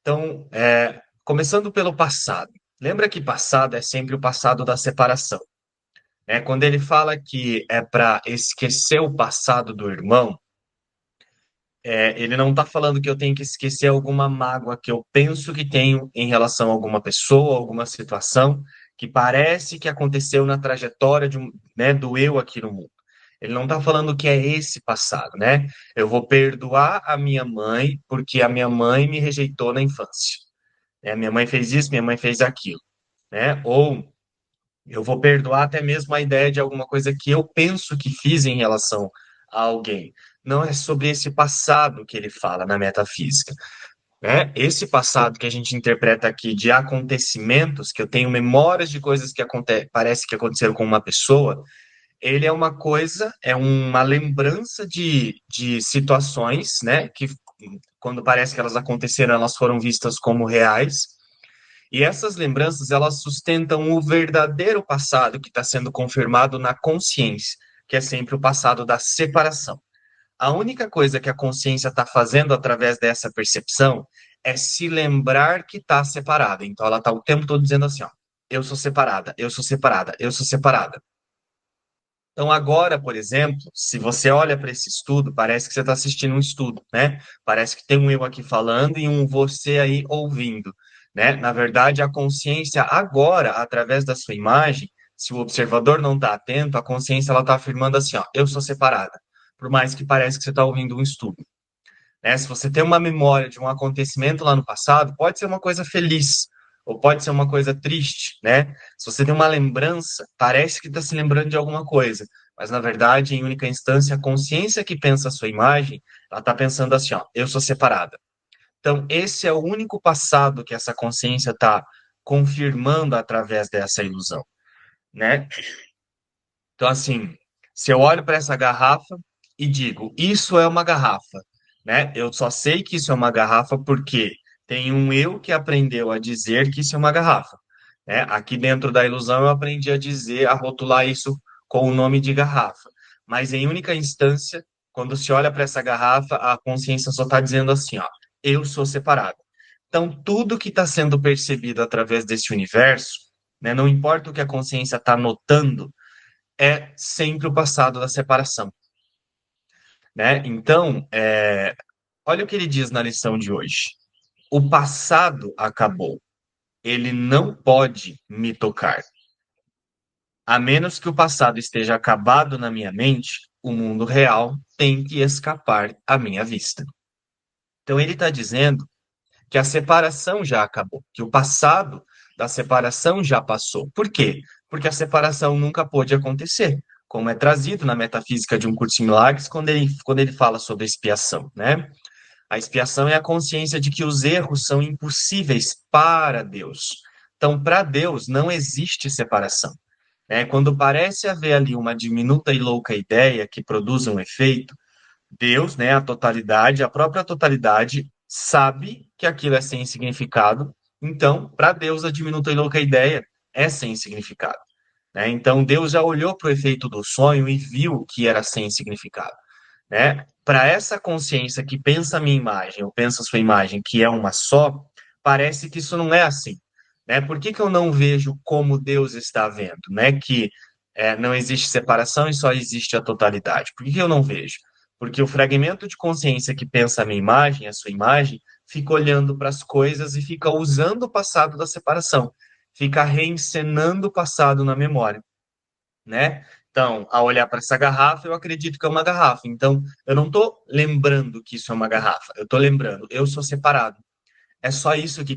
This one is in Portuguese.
Então, começando pelo passado. Lembra que passado é sempre o passado da separação, né? Quando ele fala que é para esquecer o passado do irmão, ele não está falando que eu tenho que esquecer alguma mágoa que eu penso que tenho em relação a alguma pessoa, alguma situação que parece que aconteceu na trajetória né, do eu aqui no mundo. Ele não está falando que é esse passado, né? Eu vou perdoar a minha mãe porque a minha mãe me rejeitou na infância. Né? Minha mãe fez isso, minha mãe fez aquilo, né? Ou eu vou perdoar até mesmo a ideia de alguma coisa que eu penso que fiz em relação a alguém. Não é sobre esse passado que ele fala na metafísica, né? Esse passado que a gente interpreta aqui de acontecimentos, que eu tenho memórias de coisas que parece que aconteceram com uma pessoa, ele é uma coisa, é uma lembrança de situações, né? Que quando parece que elas aconteceram, elas foram vistas como reais. E essas lembranças, elas sustentam o verdadeiro passado que está sendo confirmado na consciência, que é sempre o passado da separação. A única coisa que a consciência está fazendo através dessa percepção é se lembrar que está separada. Então, ela está o tempo todo dizendo assim: ó, eu sou separada, eu sou separada, eu sou separada. Então, agora, por exemplo, se você olha para esse estudo, parece que você está assistindo um estudo, né? Parece que tem um eu aqui falando e um você aí ouvindo, né? Na verdade, a consciência agora, através da sua imagem, se o observador não está atento, a consciência ela está afirmando assim, ó, eu sou separada, por mais que pareça que você está ouvindo um estudo, né? Se você tem uma memória de um acontecimento lá no passado, pode ser uma coisa feliz ou pode ser uma coisa triste, né? Se você tem uma lembrança, parece que está se lembrando de alguma coisa, mas na verdade, em única instância, a consciência que pensa a sua imagem, ela está pensando assim, ó, eu sou separada. Então, esse é o único passado que essa consciência está confirmando através dessa ilusão, né? Então, assim, se eu olho para essa garrafa e digo, isso é uma garrafa, né? Eu só sei que isso é uma garrafa porque tem um eu que aprendeu a dizer que isso é uma garrafa, né? Aqui dentro da ilusão eu aprendi a dizer, a rotular isso com o nome de garrafa. Mas em única instância, quando se olha para essa garrafa, a consciência só está dizendo assim, ó, eu sou separado. Então, tudo que está sendo percebido através desse universo, né, não importa o que a consciência está notando, é sempre o passado da separação, né? Então, olha o que ele diz na lição de hoje. O passado acabou. Ele não pode me tocar. A menos que o passado esteja acabado na minha mente, o mundo real tem que escapar à minha vista. Então, ele está dizendo que a separação já acabou, que o passado da separação já passou. Por quê? Porque a separação nunca pôde acontecer, como é trazido na metafísica de um curso em milagres quando ele fala sobre expiação, né? A expiação é a consciência de que os erros são impossíveis para Deus. Então, para Deus não existe separação. Quando parece haver ali uma diminuta e louca ideia que produz um efeito, Deus, né, a totalidade, a própria totalidade, sabe que aquilo é sem significado. Então, para Deus, a diminuta e louca ideia é sem significado, né? Então, Deus já olhou para o efeito do sonho e viu que era sem significado, né? Para essa consciência que pensa a minha imagem, ou pensa a sua imagem, que é uma só, parece que isso não é assim, né? Por que que eu não vejo como Deus está vendo, né? Que não existe separação e só existe a totalidade. Por que que eu não vejo? Porque o fragmento de consciência que pensa a minha imagem, a sua imagem, fica olhando para as coisas e fica usando o passado da separação, fica reencenando o passado na memória, né? Então, ao olhar para essa garrafa, eu acredito que é uma garrafa. Então, eu não estou lembrando que isso é uma garrafa. Eu estou lembrando, eu sou separado. É só isso que